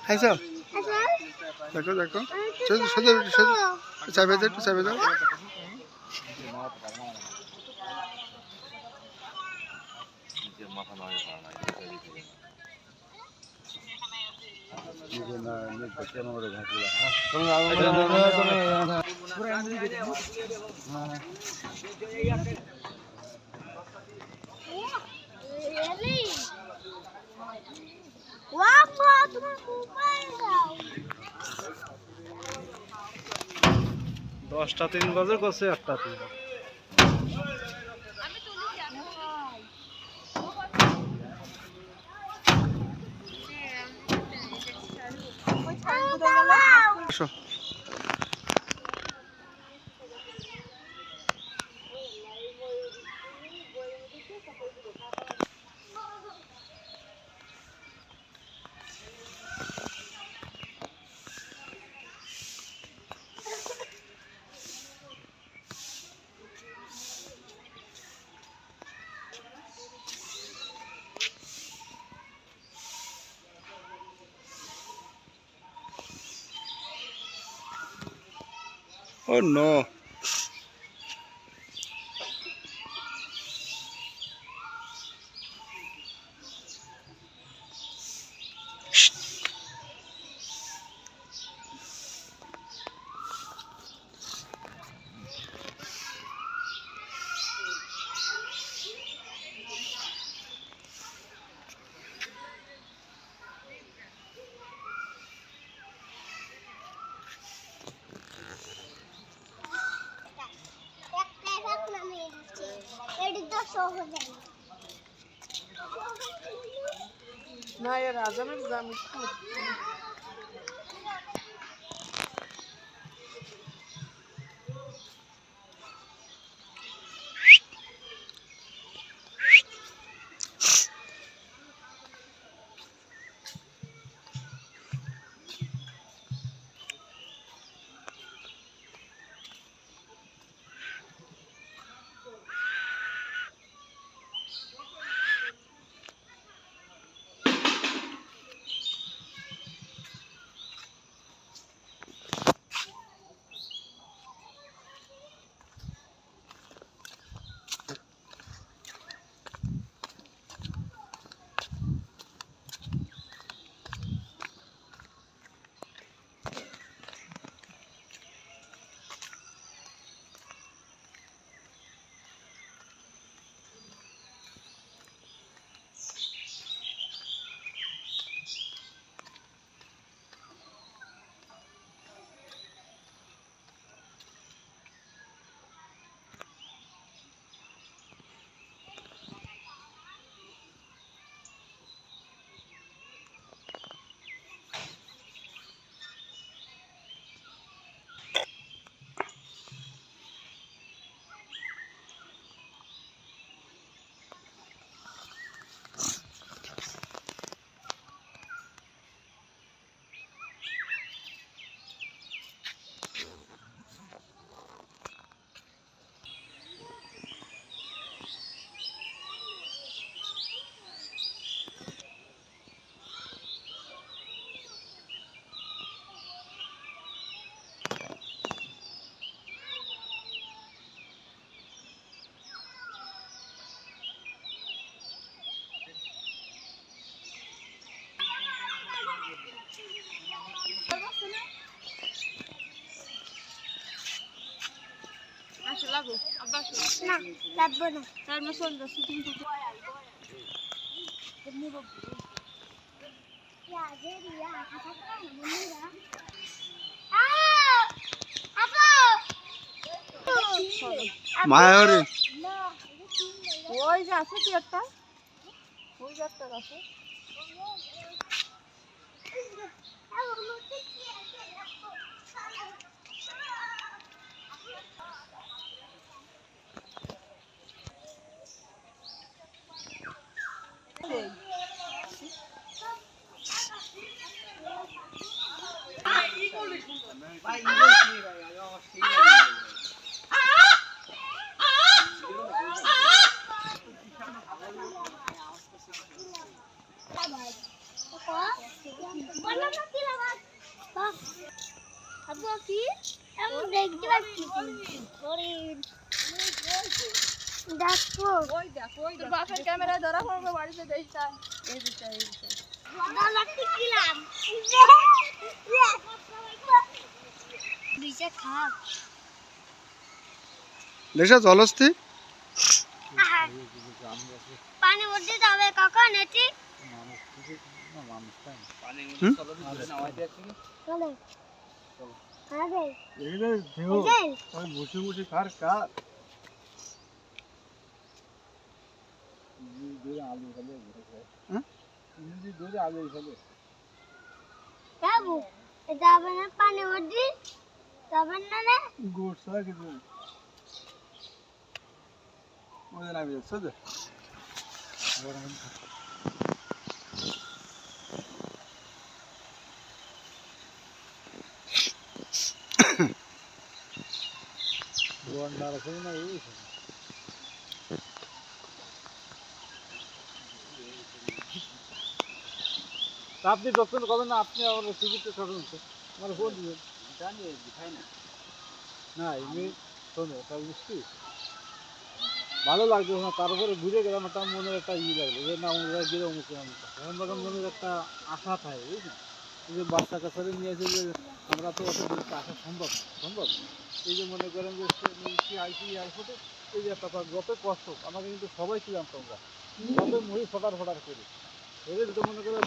খাইছো দেখো দেখো সোজা সোজা চাপে দাও একটু চাপে দাও দশটা 3 বাজে করছে 8টা 3 আসো Oh no. না এর আজানের দাম একটু লাগো আব্বা না লাগবে না তার না চল দা শুটিং করতে মুরব্বি ইয়া যে রিয়া কথা কথা না মুনিরা আপা মায়ারে ওই যে আছে কি একটা ওই যাত্রা আছে বাপের ক্যামেরা ধরা পড়বে বাড়িতে দেশটা এই বিষয় দেশা জলস্থি পানি ভর্তি যাবে কখন এটি বসে বসে কার কার যাবে না পানি ভর্তি যাবেন না রে গোসা কিছু ওদের নামে যাচ্ছে তো আপনি যখন করবেন না আপনি আমার টিকিটটা করবেন আমার ফোন দিবেন জানি দেখাই না না এমনি শোনো তাই বুঝছি ভালো লাগছে না তারপরে ঘুরে গেলাম একটা মনের একটা ই লাগলো যে না আমরা গেলে অমুক এখন তখন মনের একটা আশা থাকে বুঝলেন এই যে বাচ্চা কাছারে নিয়ে এসে যে আমরা তো অত দূরত্ব আসা সম্ভব এই যে মনে করেন যে আইসি এয়ারপোর্টে এই যে একটা যত কষ্ট আমাকে কিন্তু সবাই ছিলাম তোমরা যত মুড়ি ফটার করি এদের তো মনে করেন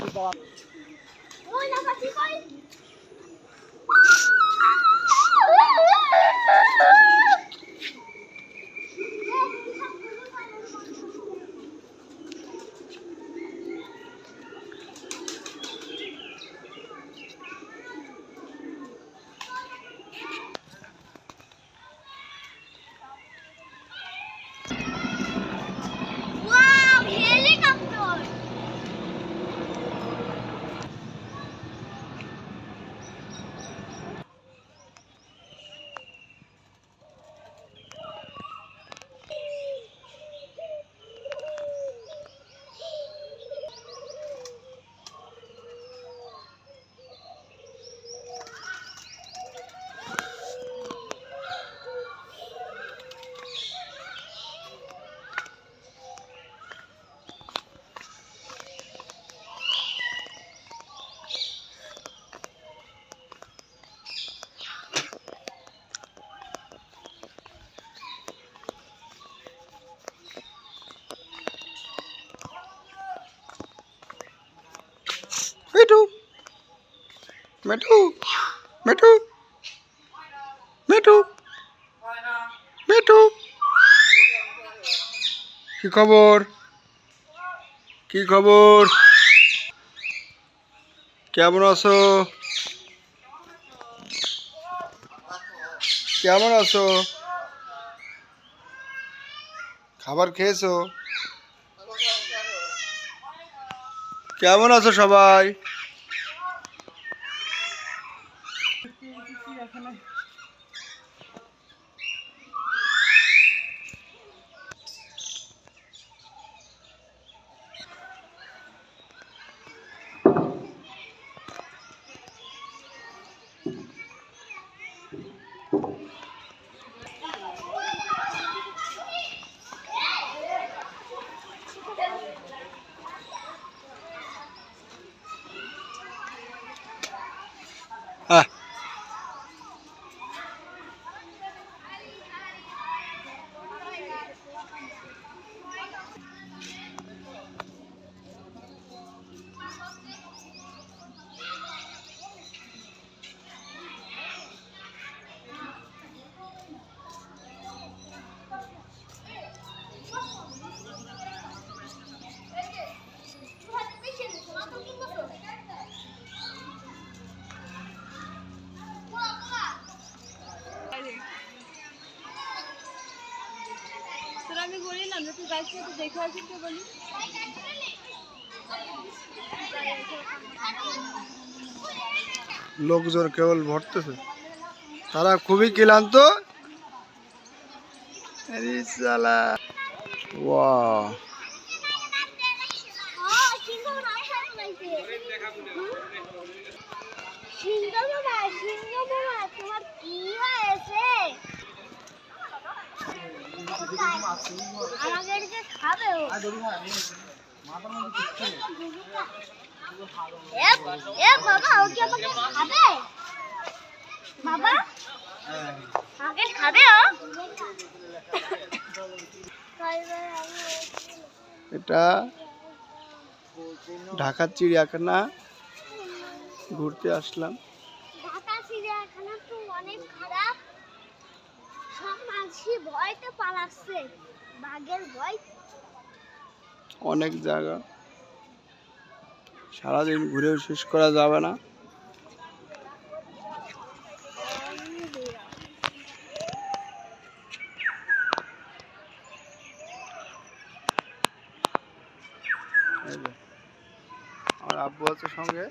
মেটু মেটু মেটু মেটু কি খবর কেমন আছো খাবার খেয়েছো কেমন আছো সবাই লাগছে তো দেখে আসি তো বলি। লোকজন কেবল ভরতেছে, তারা খুবই ক্লান্ত। আরে শালা, ওয়াও, তোমার কি হয়েছে? আমাকে যে খাবে ও। এ বাবা, ও কি আমাকে খাবে? বাবা আমাকে খাবে ও? এটা ঢাকার চিড়িয়াখানা ঘুরতে আসলাম। ঢাকা চিড়িয়াখানা তো অনেক খারাপ, সব মাঝি ভয়তে পালাচ্ছে, বাঘের ভয়। অনেক জায়গা, সারাদিন ঘুরেও শেষ করা যাবে না। এই যে, আমার আব্বু আছে সঙ্গে।